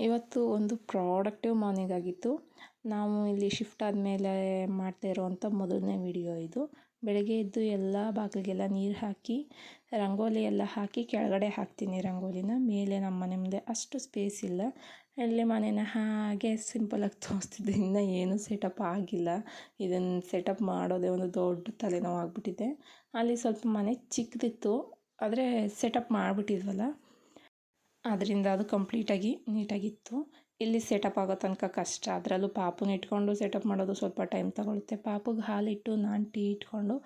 ಇವತ್ತು ಒಂದು productive morning ಆಗಿತ್ತು. ನಾವು ಇಲ್ಲಿ ಶಿಫ್ಟ್ ಆದಮೇಲೆ ಮಾಡ್ತಾ ಇರುವಂಥ ಮೊದಲನೇ ವಿಡಿಯೋ ಇದು. ಬೆಳಗ್ಗೆ ಎದ್ದು ಎಲ್ಲ ಬಾಗಿಲಿಗೆಲ್ಲ ನೀರು ಹಾಕಿ ರಂಗೋಲಿ ಎಲ್ಲ ಹಾಕಿ ಕೆಳಗಡೆ ಹಾಕ್ತೀನಿ ರಂಗೋಲಿನ. ಮೇಲೆ ನಮ್ಮ ಮನೆ ಮುಂದೆ ಅಷ್ಟು ಸ್ಪೇಸ್ ಇಲ್ಲ, ಅಲ್ಲಿ ಮನೇನ ಹಾಗೆ ಸಿಂಪಲಾಗಿ ತೋರಿಸ್ತಿದ್ದೆ. ಇನ್ನೂ ಏನೂ ಸೆಟಪ್ ಆಗಿಲ್ಲ. ಇದನ್ನು ಸೆಟಪ್ ಮಾಡೋದೇ ಒಂದು ದೊಡ್ಡ ತಲೆನೋವು ಆಗಿಬಿಟ್ಟಿದೆ. ಅಲ್ಲಿ ಸ್ವಲ್ಪ ಮನೆ ಚಿಕ್ಕದಿತ್ತು, ಆದರೆ ಸೆಟಪ್ ಮಾಡಿಬಿಟ್ಟಿದ್ವಲ್ಲ, ಅದರಿಂದ ಅದು ಕಂಪ್ಲೀಟಾಗಿ ನೀಟಾಗಿತ್ತು. ಇಲ್ಲಿ ಸೆಟಪ್ ಆಗೋ ತನಕ ಕಷ್ಟ. ಅದರಲ್ಲೂ ಪಾಪುನ ಇಟ್ಕೊಂಡು ಸೆಟಪ್ ಮಾಡೋದು ಸ್ವಲ್ಪ ಟೈಮ್ ತಗೊಳುತ್ತೆ. ಪಾಪುಗೆ ಹಾಲಿಟ್ಟು ನಾನು ಟೀ ಇಟ್ಕೊಂಡು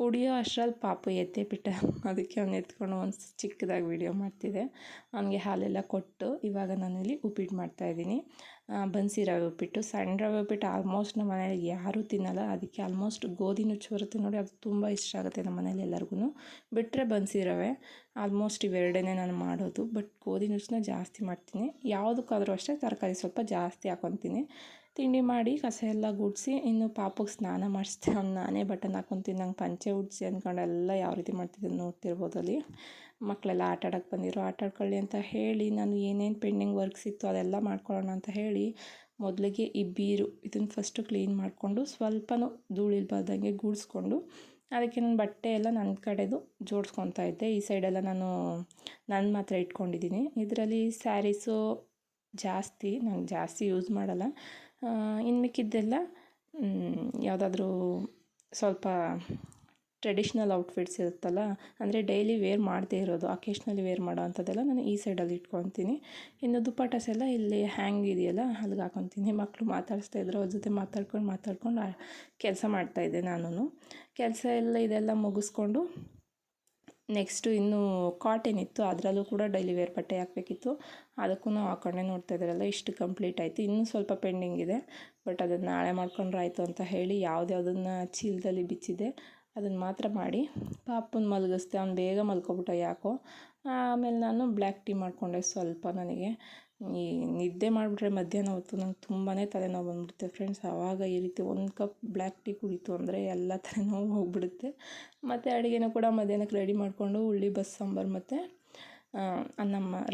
ಕುಡಿಯೋ ಅಷ್ಟರಲ್ಲಿ ಪಾಪು ಎದ್ದೇ ಬಿಟ್ಟ. ಅದಕ್ಕೆ ಅವ್ನು ಎತ್ಕೊಂಡು ಒಂದು ಚಿಕ್ಕದಾಗಿ ವೀಡಿಯೋ ಮಾಡ್ತಿದ್ದೆ. ಅವನಿಗೆ ಹಾಲೆಲ್ಲ ಕೊಟ್ಟು ಇವಾಗ ನಾನಿಲ್ಲಿ ಉಪ್ಪಿಟ್ಟು ಮಾಡ್ತಾಯಿದ್ದೀನಿ. ಬನ್ಸಿ ರವೆ ಉಪ್ಪಿಟ್ಟು. ಸಣ್ಣ ರವೆ ಉಪ್ಪಿಟ್ಟು ಆಲ್ಮೋಸ್ಟ್ ನಮ್ಮ ಮನೇಲಿ ಯಾರೂ ತಿನ್ನಲ್ಲ. ಅದಕ್ಕೆ ಆಲ್ಮೋಸ್ಟ್ ಗೋಧಿ ನುಚ್ಚು ಬರುತ್ತೆ ನೋಡಿ, ಅದು ತುಂಬ ಇಷ್ಟ ಆಗುತ್ತೆ ನಮ್ಮ ಮನೇಲಿ ಎಲ್ಲರಿಗೂ. ಬಿಟ್ಟರೆ ಬನ್ಸಿ ರವೆ. ಆಲ್ಮೋಸ್ಟ್ ಇವೆರಡೇ ನಾನು ಮಾಡೋದು. ಬಟ್ ಗೋಧಿ ನುಚ್ಚನ್ನ ಜಾಸ್ತಿ ಮಾಡ್ತೀನಿ. ಯಾವುದಕ್ಕಾದರೂ ಅಷ್ಟೇ ತರಕಾರಿ ಸ್ವಲ್ಪ ಜಾಸ್ತಿ ಹಾಕ್ಕೊತೀನಿ. ತಿಂಡಿ ಮಾಡಿ ಕಸ ಎಲ್ಲ ಗುಡಿಸಿ ಇನ್ನು ಪಾಪುಗೆ ಸ್ನಾನ ಮಾಡಿಸ್ದೆ. ಅವ್ನು ನಾನೇ ಬಟನ್ ಹಾಕ್ಕೊತೀನಿ. ನಂಗೆ ಪಂಚೆ ಉಡಿಸಿ ಅಂದ್ಕೊಂಡು ಎಲ್ಲ ಯಾವ ರೀತಿ ಮಾಡ್ತಿದ್ದೀನಿ ನೋಡ್ತಿರ್ಬೋದು. ಅಲ್ಲಿ ಮಕ್ಕಳೆಲ್ಲ ಆಟ ಆಡೋಕ್ಕೆ ಬಂದಿರೋ, ಆಟ ಆಡ್ಕೊಳ್ಳಿ ಅಂತ ಹೇಳಿ ನಾನು ಏನೇನು ಪೆಂಡಿಂಗ್ ವರ್ಕ್ಸ್ ಇತ್ತು ಅದೆಲ್ಲ ಮಾಡ್ಕೊಳ್ಳೋಣ ಅಂತ ಹೇಳಿ ಮೊದಲಿಗೆ ಈ ಬೀರು ಇದನ್ನು ಫಸ್ಟು ಕ್ಲೀನ್ ಮಾಡಿಕೊಂಡು ಸ್ವಲ್ಪನೂ ಧೂಳಿಲ್ಬಾರ್ದಂಗೆ ಗೂಡಿಸ್ಕೊಂಡು ಅದಕ್ಕೆ ನಾನು ಬಟ್ಟೆ ಎಲ್ಲ ನನ್ನ ಕಡೆದು ಜೋಡಿಸ್ಕೊತಾ ಇದ್ದೆ. ಈ ಸೈಡೆಲ್ಲ ನಾನು ಮಾತ್ರ ಇಟ್ಕೊಂಡಿದ್ದೀನಿ. ಇದರಲ್ಲಿ ಸ್ಯಾರೀಸು ನಾನು ಜಾಸ್ತಿ ಯೂಸ್ ಮಾಡಲ್ಲ. ಇನ್ನು ಮಿಕ್ಕಿದ್ದೆಲ್ಲ ಯಾವುದಾದ್ರೂ ಸ್ವಲ್ಪ ಟ್ರೆಡಿಷ್ನಲ್ ಔಟ್ಫಿಟ್ಸ್ ಇರುತ್ತಲ್ಲ, ಅಂದರೆ ಡೈಲಿ ವೇರ್ ಮಾಡದೇ ಇರೋದು, ಅಕೇಶ್ನಲಿ ವೇರ್ ಮಾಡೋ ಅಂಥದ್ದೆಲ್ಲ ನಾನು ಈ ಸೈಡಲ್ಲಿ ಇಟ್ಕೊತೀನಿ. ಇನ್ನು ದುಪ್ಪಟಾಸ್ ಎಲ್ಲ ಇಲ್ಲಿ ಹ್ಯಾಂಗ್ ಇದೆಯಲ್ಲ ಅಲ್ಲಿಗೆ ಹಾಕೊತೀನಿ. ಮಕ್ಕಳು ಮಾತಾಡಿಸ್ತಾ ಇದ್ರು, ಅವ್ರ ಜೊತೆ ಮಾತಾಡ್ಕೊಂಡು ಕೆಲಸ ಮಾಡ್ತಾಯಿದ್ದೆ ನಾನು. ಕೆಲಸ ಎಲ್ಲ ಇದೆಲ್ಲ ಮುಗಿಸ್ಕೊಂಡು ನೆಕ್ಸ್ಟು ಇನ್ನೂ ಕಾಟನ್ ಇತ್ತು, ಅದರಲ್ಲೂ ಕೂಡ ಡೈಲಿ ವೇರ್ ಬಟ್ಟೆ ಹಾಕಬೇಕಿತ್ತು. ಅದಕ್ಕೂ ಹಾಕೊಂಡೆ. ನೋಡ್ತಾ ಇದ್ದಾರಲ್ಲ, ಇಷ್ಟು ಕಂಪ್ಲೀಟ್ ಆಯಿತು. ಇನ್ನೂ ಸ್ವಲ್ಪ ಪೆಂಡಿಂಗ್ ಇದೆ, ಬಟ್ ಅದನ್ನು ನಾಳೆ ಮಾಡ್ಕೊಂಡ್ರೆ ಆಯಿತು ಅಂತ ಹೇಳಿ ಯಾವುದ್ಯಾವುದನ್ನು ಚೀಲದಲ್ಲಿ ಬಿಚ್ಚಿದೆ ಅದನ್ನು ಮಾತ್ರ ಮಾಡಿ ಪಾಪುನ ಮಲಗಿಸ್ದೆ. ಅವ್ನು ಬೇಗ ಮಲ್ಕೊಬಿಟ್ಟ ಯಾಕೋ. ಆಮೇಲೆ ನಾನು ಬ್ಲ್ಯಾಕ್ ಟೀ ಮಾಡಿಕೊಂಡೆ. ಸ್ವಲ್ಪ ನನಗೆ ಈ ನಿದ್ದೆ ಮಾಡಿಬಿಟ್ರೆ ಮಧ್ಯಾಹ್ನ ಹೊತ್ತು ನಂಗೆ ತುಂಬಾ ತಲೆನೋವು ಬಂದುಬಿಡುತ್ತೆ ಫ್ರೆಂಡ್ಸ್. ಆವಾಗ ಈ ರೀತಿ ಒಂದು ಕಪ್ ಬ್ಲ್ಯಾಕ್ ಟೀ ಕುಡಿತು ಅಂದರೆ ಎಲ್ಲ ತಲೆನೋವು ಹೋಗಿಬಿಡುತ್ತೆ. ಮತ್ತು ಅಡುಗೆನೂ ಕೂಡ ಮಧ್ಯಾಹ್ನಕ್ಕೆ ರೆಡಿ ಮಾಡಿಕೊಂಡು ಉಳ್ಳಿ ಬಸ್ಸಾಂಬಾರು ಮತ್ತು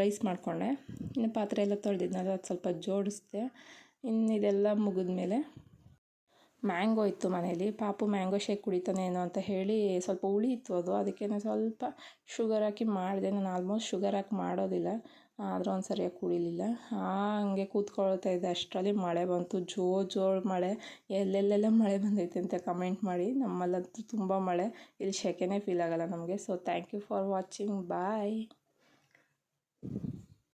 ರೈಸ್ ಮಾಡಿಕೊಂಡೆ. ಇನ್ನು ಪಾತ್ರೆ ಎಲ್ಲ ತೊಳೆದಿದ್ನಲ್ಲ ಅದು ಸ್ವಲ್ಪ ಜೋಡಿಸ್ದೆ. ಇನ್ನು ಇದೆಲ್ಲ ಮುಗಿದ್ಮೇಲೆ ಮ್ಯಾಂಗೋ ಇತ್ತು ಮನೇಲಿ. ಪಾಪು ಮ್ಯಾಂಗೋ ಶೇಕ್ ಕುಡಿತಾನೇನೋ ಅಂತ ಹೇಳಿ ಸ್ವಲ್ಪ ಹುಳಿ ಇತ್ತು ಅದು, ಅದಕ್ಕೆ ನಾನು ಸ್ವಲ್ಪ ಶುಗರ್ ಹಾಕಿ ಮಾಡಿದೆ. ನಾನು ಆಲ್ಮೋಸ್ಟ್ ಶುಗರ್ ಹಾಕಿ ಮಾಡೋದಿಲ್ಲ, ಆದರೂ ಒಂದು ಸರಿಯಾಗಿ ಕುಡಿಲಿಲ್ಲ. ಹಂಗೆ ಕೂತ್ಕೊಳ್ತಾ ಇದ್ದೆ, ಅಷ್ಟರಲ್ಲಿ ಮಳೆ ಬಂತು. ಜೋರು ಮಳೆ. ಎಲ್ಲೆಲ್ಲೆಲ್ಲ ಮಳೆ ಬಂದೈತೆ ಅಂತ ಕಮೆಂಟ್ ಮಾಡಿ. ನಮ್ಮಲ್ಲಂತೂ ತುಂಬ ಮಳೆ, ಇಲ್ಲಿ ಸೆಕೆನೇ ಫೀಲ್ ಆಗೋಲ್ಲ ನಮಗೆ. So thank you for watching. Bye.